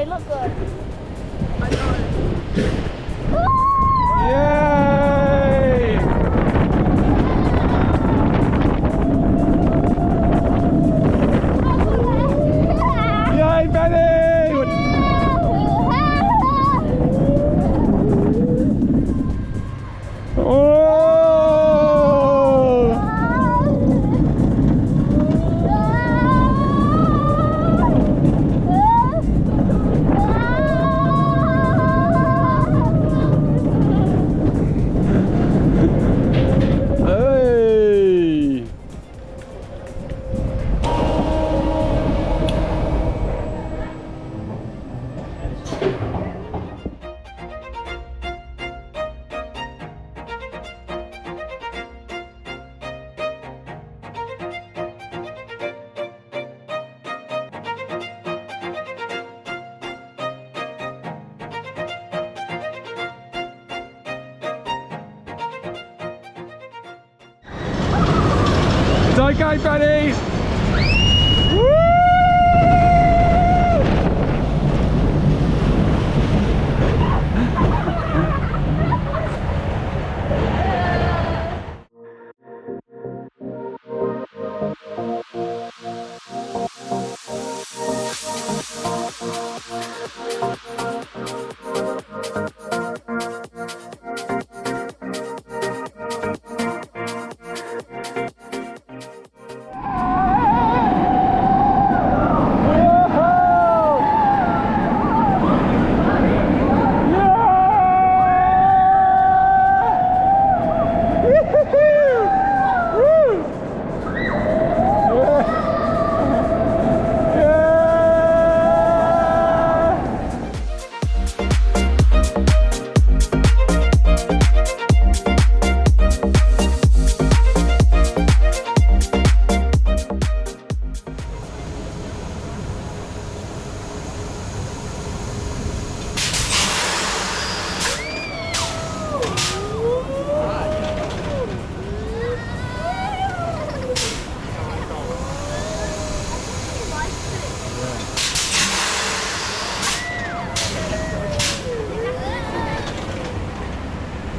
they look good. I know. Yay! Yay, Benny! Oh! Hey! It's okay, buddy! Woo!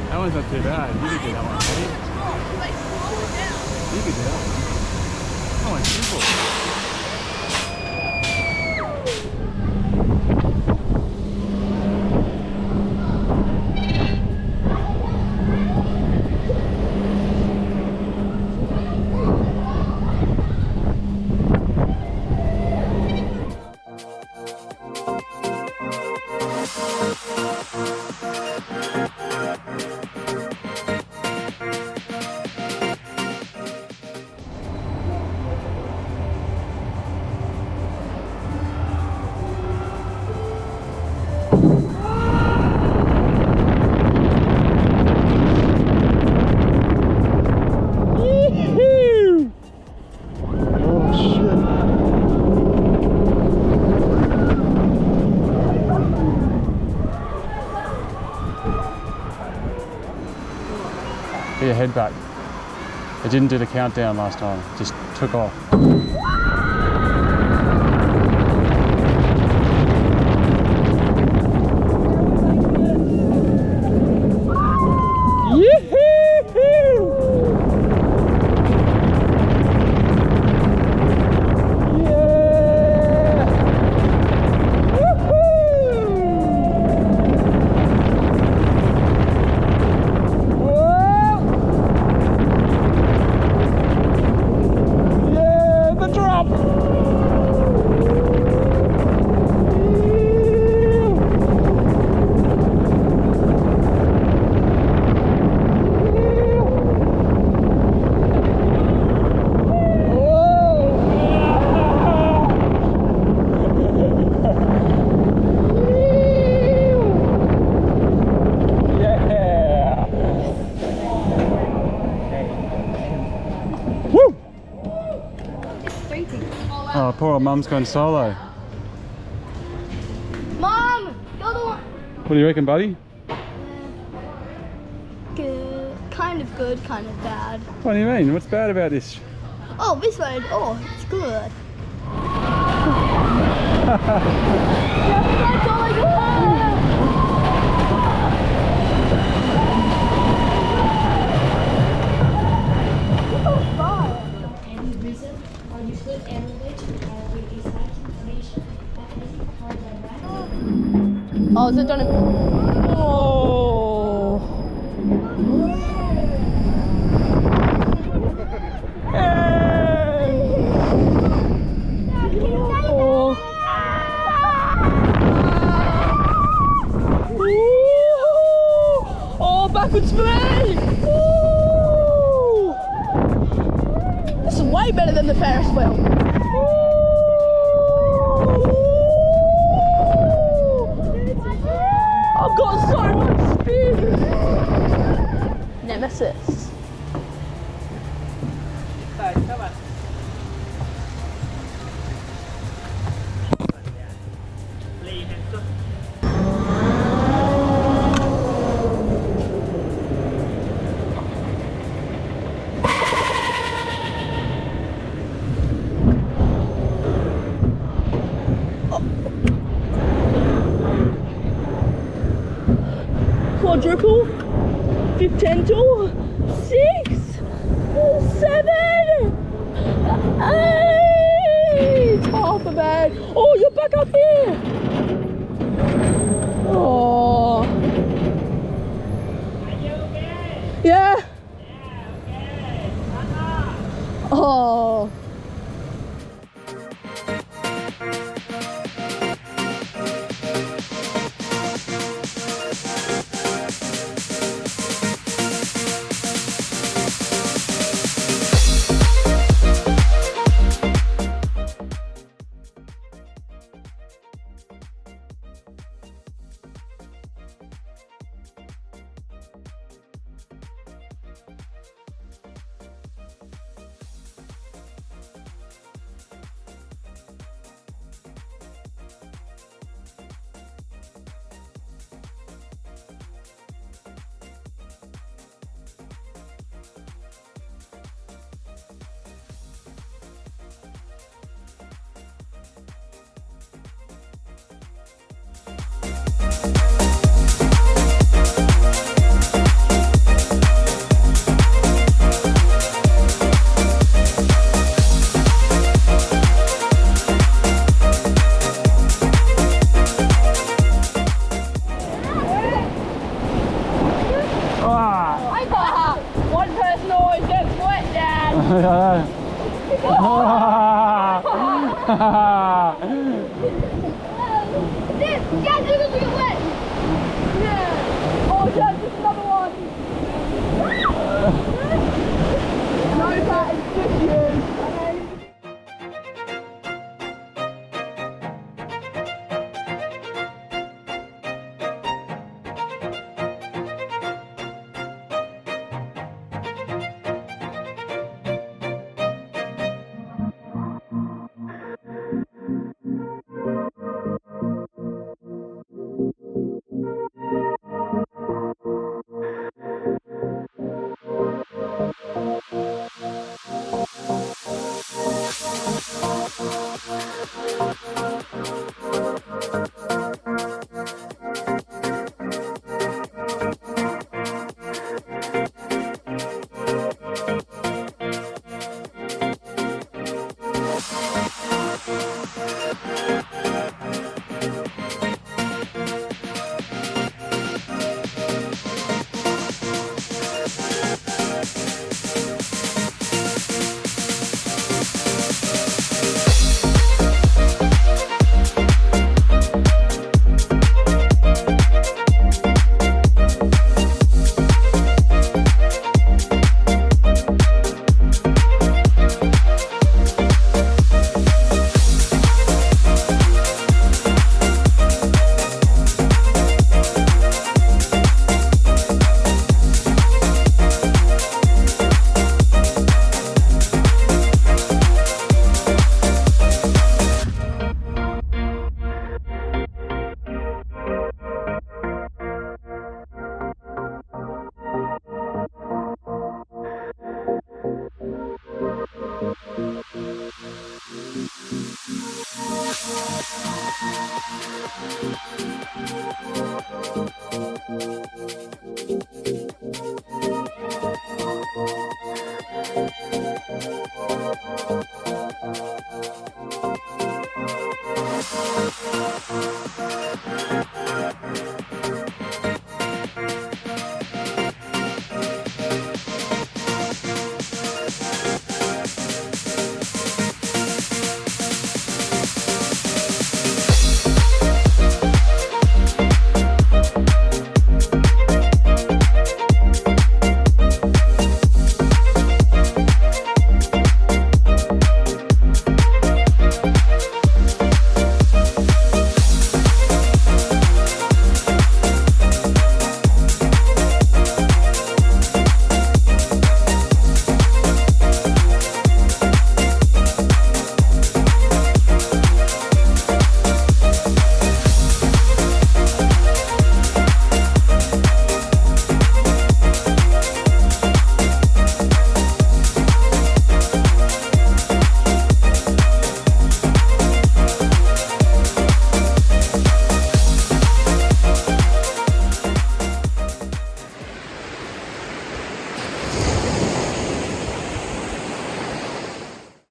That one's not too bad. You could do that one, buddy. You could do that one. That one's simple. Get your head back. It didn't do the countdown last time, just took off. Oh, poor old Mum's gone solo. Mom, you're the one. What do you reckon, buddy? Good, kind of good, kind of bad. What do you mean? What's bad about this? Oh, this one. Oh, it's good. Oh, is it done? Oh. Hey. Oh. Oh, backwards for me! Woo! This is way better than the Ferris wheel. I've got so much speed! Nemesis. Quadruple, fiftental, 6, 7, 8, half a bag. Oh, you're back up here. Oh. Are you okay? Yeah. Yeah, okay. Shut up. Oh. I thought one person always gets wet, Dad. Yeah, they're gonna get wet. Yeah. Oh, Dad, just another one. No, that is just you.